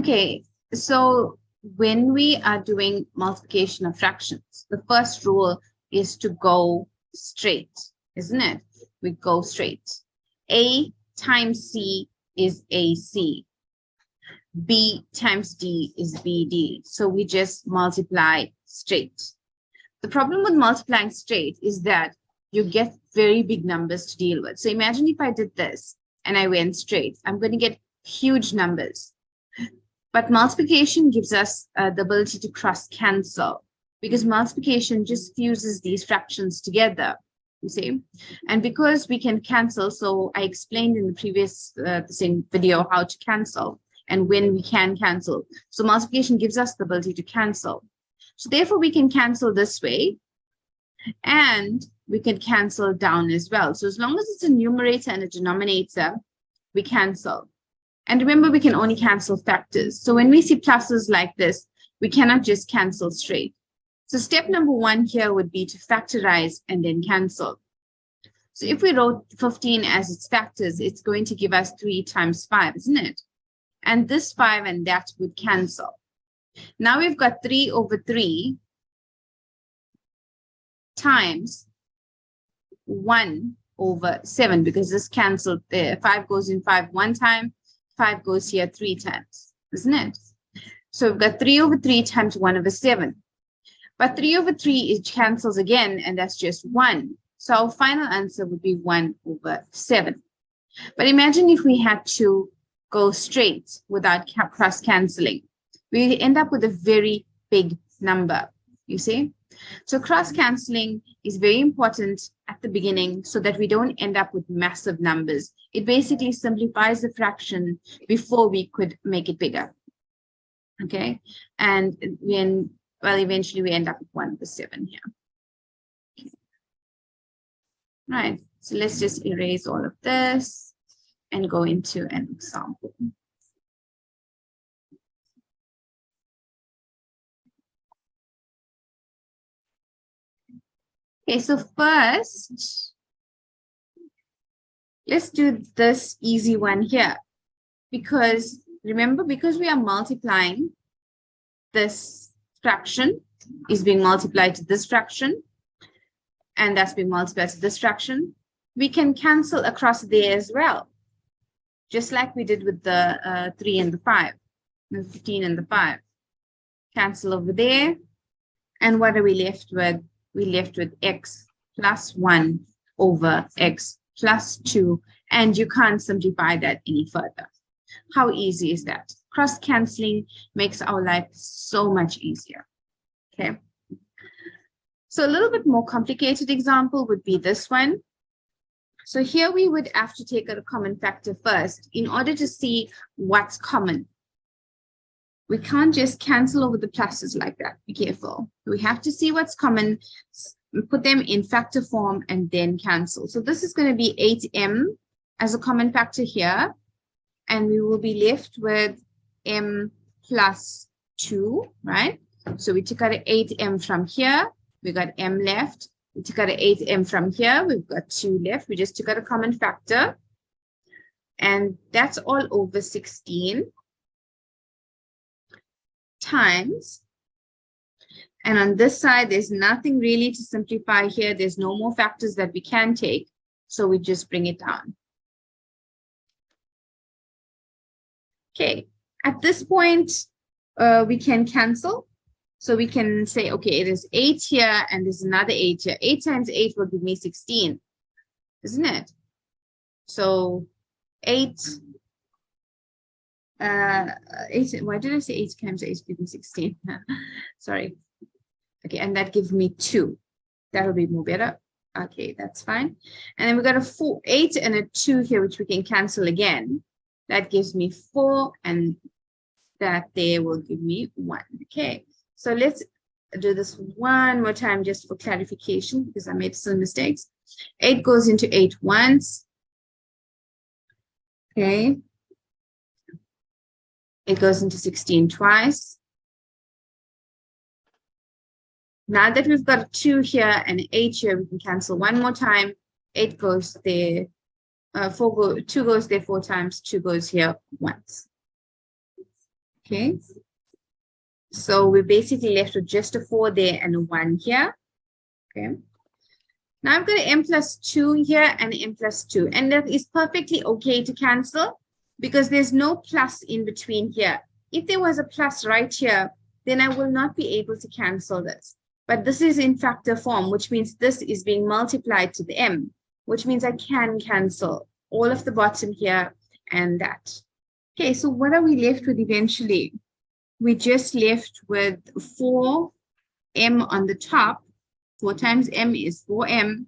Okay, so when we are doing multiplication of fractions, the first rule is to go straight, isn't it? We go straight. A times C is AC. B times D is BD. So we just multiply straight. The problem with multiplying straight is that you get very big numbers to deal with. So imagine if I did this and I went straight, I'm going to get huge numbers. But multiplication gives us the ability to cross cancel, because multiplication just fuses these fractions together, you see. And because we can cancel, so I explained in the previous same video how to cancel and when we can cancel. So multiplication gives us the ability to cancel. So therefore we can cancel this way and we can cancel down as well. So as long as it's a numerator and a denominator, we cancel. And remember, we can only cancel factors. So when we see pluses like this, we cannot just cancel straight. So step number one here would be to factorize and then cancel. So if we wrote 15 as its factors, it's going to give us 3 times 5, isn't it? And this 5 and that would cancel. Now we've got 3 over 3 times 1 over 7, because this canceled there. 5 goes in 5 one time, 5 goes here 3 times, isn't it? So we've got 3 over 3 times 1 over 7. But 3 over 3 is cancels again, and that's just 1. So our final answer would be 1 over 7. But imagine if we had to go straight without cross-canceling. We end up with a very big number, you see? So cross-canceling is very important at the beginning so that we don't end up with massive numbers. It basically simplifies the fraction before we could make it bigger. Okay, and when, well, eventually we end up with 1 over 7 here. Okay. Right, so let's just erase all of this and go into an example. Okay, so first, let's do this easy one here. Because remember, because we are multiplying, this fraction is being multiplied to this fraction, and that's being multiplied to this fraction, we can cancel across there as well. Just like we did with the 3 and the 5, the 15 and the 5. Cancel over there. And what are we left with? We left with x plus 1 over x plus 2. And you can't simplify that any further. How easy is that? Cross-canceling makes our life so much easier. Okay. So a little bit more complicated example would be this one. So here we would have to take a common factor first in order to see what's common. We can't just cancel over the pluses like that. Be careful. We have to see what's common, put them in factor form, and then cancel. So this is going to be 8m as a common factor here. And we will be left with m plus 2, right? So we took out an 8m from here. We got m left. We took out an 8m from here. We've got 2 left. We just took out a common factor. And that's all over 16 times. And on this side, there's nothing really to simplify here. There's no more factors that we can take. So we just bring it down. Okay, at this point, we can cancel. So we can say, okay, it is 8 here and there's another 8 here. 8 times 8 will give me 16, isn't it? So 8, why did I say 8 times 8 give me 16? Sorry. Okay, and that gives me 2. That'll be more better. Okay, that's fine. And then we got a 8 and a 2 here, which we can cancel again. That gives me 4, and that there will give me 1. Okay, so let's do this one more time just for clarification, because I made some mistakes. 8 goes into 8 once. Okay. It goes into 16 twice. Now that we've got a 2 here and an 8 here, we can cancel one more time. 8 goes there. 2 goes there 4 times, 2 goes here once. Okay. So we're basically left with just a 4 there and a 1 here. Okay. Now I've got an m plus 2 here and an m plus 2. And that is perfectly okay to cancel because there's no plus in between here. If there was a plus right here, then I will not be able to cancel this. But this is in factor form, which means this is being multiplied to the m, which means I can cancel all of the bottom here and that. Okay, so what are we left with eventually? We just left with 4m on the top. 4 times m is 4m,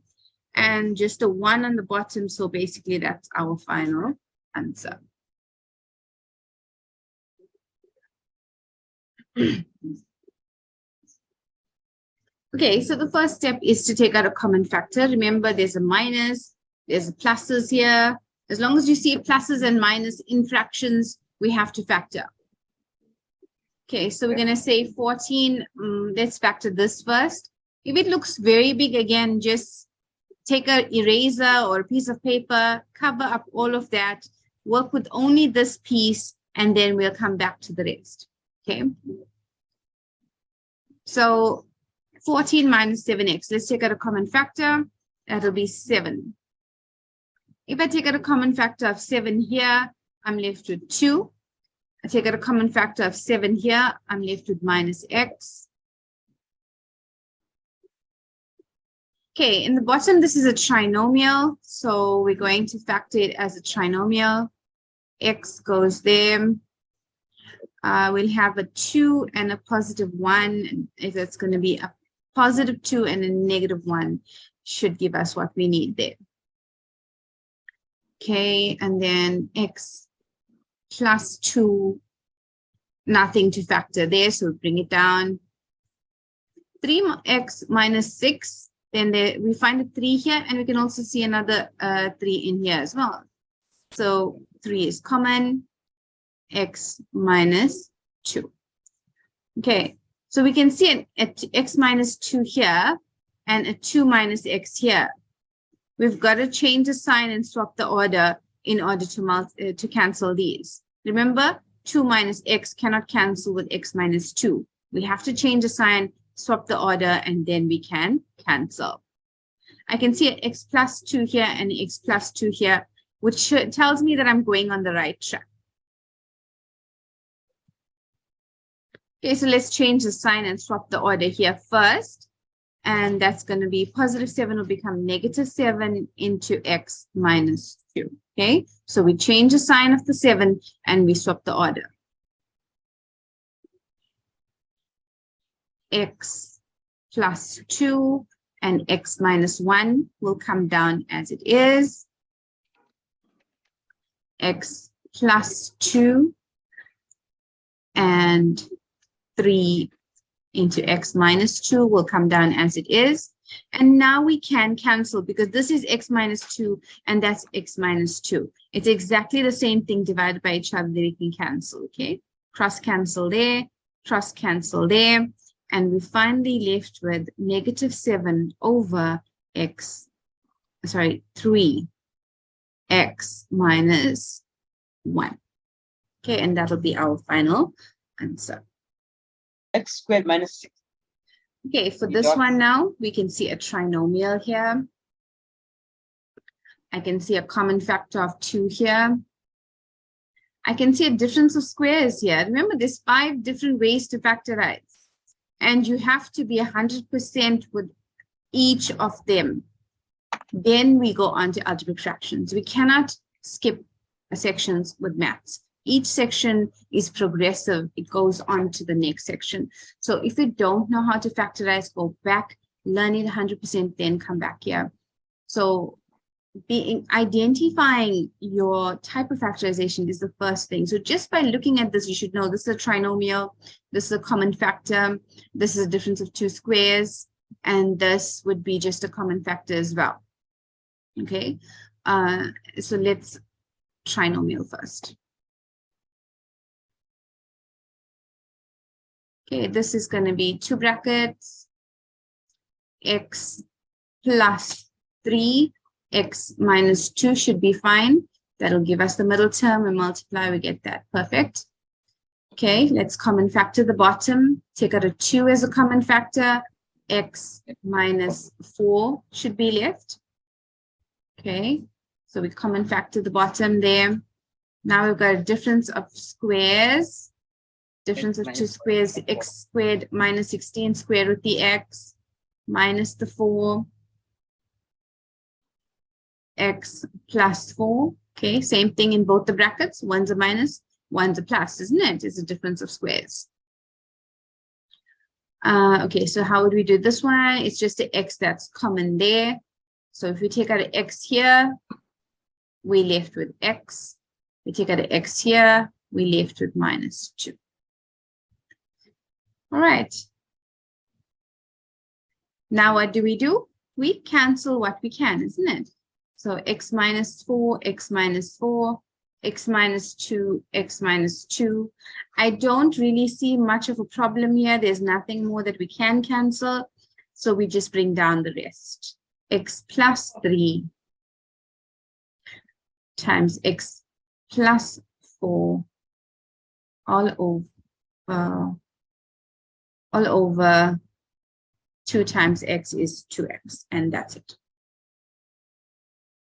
and just a 1 on the bottom. So basically, that's our final answer. Okay, so the first step is to take out a common factor. Remember, there's a minus, there's pluses here. As long as you see pluses and minus in fractions, we have to factor. Okay, so we're going to say 14. Let's factor this first. If it looks very big, again, just take an eraser or a piece of paper, cover up all of that, work with only this piece, and then we'll come back to the rest. Okay. So 14 minus 7x. Let's take out a common factor. That'll be 7. If I take out a common factor of 7 here, I'm left with 2. I take out a common factor of 7 here, I'm left with minus x. Okay, in the bottom, this is a trinomial. So we're going to factor it as a trinomial. X goes there. We'll have a 2 and a positive 1. If that's going to be a positive 2 and a negative 1, should give us what we need there. Okay, and then x plus 2, nothing to factor there, so we'll bring it down. 3x minus 6, then we find a 3 here, and we can also see another 3 in here as well. So 3 is common, x minus 2. Okay, so we can see an x minus 2 here and a 2 minus x here. We've got to change the sign and swap the order in order to cancel these. Remember, 2 minus x cannot cancel with x minus 2. We have to change the sign, swap the order, and then we can cancel. I can see an x plus 2 here and x plus 2 here, which tells me that I'm going on the right track. Okay, so let's change the sign and swap the order here first. And that's going to be positive 7 will become negative 7 into x minus 2. Okay, so we change the sign of the 7 and we swap the order. X plus 2 and x minus 1 will come down as it is. X plus 2 and 3 into x minus 2 will come down as it is. And now we can cancel because this is x minus 2 and that's x minus 2. It's exactly the same thing divided by each other that we can cancel, okay? Cross cancel there, cross cancel there. And we finally left with negative 7 over 3x minus 1. Okay, and that'll be our final answer. X squared minus 6. Okay, for this one now, we can see a trinomial here. I can see a common factor of 2 here. I can see a difference of squares here. Remember, there's 5 different ways to factorize. And you have to be 100% with each of them. Then we go on to algebraic fractions. We cannot skip sections with maths. Each section is progressive. It goes on to the next section. So if you don't know how to factorize, go back, learn it 100%, then come back here. So identifying your type of factorization is the first thing. So just by looking at this, you should know this is a trinomial, this is a common factor, this is a difference of 2 squares, and this would be just a common factor as well. Okay, so let's trinomial first. Okay, this is going to be 2 brackets, x plus 3, x minus 2 should be fine. That'll give us the middle term. We multiply, we get that. Perfect. Okay, let's common factor the bottom. Take out a 2 as a common factor. X minus 4 should be left. Okay, so we common factor the bottom there. Now we've got a difference of squares. Difference of two squares, x squared minus 16 square root the x minus the 4. X plus 4. Okay, same thing in both the brackets. One's a minus, one's a plus, isn't it? It's a difference of squares. Okay, so how would we do this one? It's just an x that's common there. So if we take out an x here, we're left with x. We take out an x here, we're left with minus 2. All right. Now what do? We cancel what we can, isn't it? So x minus 4, x minus 4, x minus 2, x minus 2. I don't really see much of a problem here. There's nothing more that we can cancel. So we just bring down the rest. X plus 3 times x plus 4 all over 2 times x is 2x, and that's it.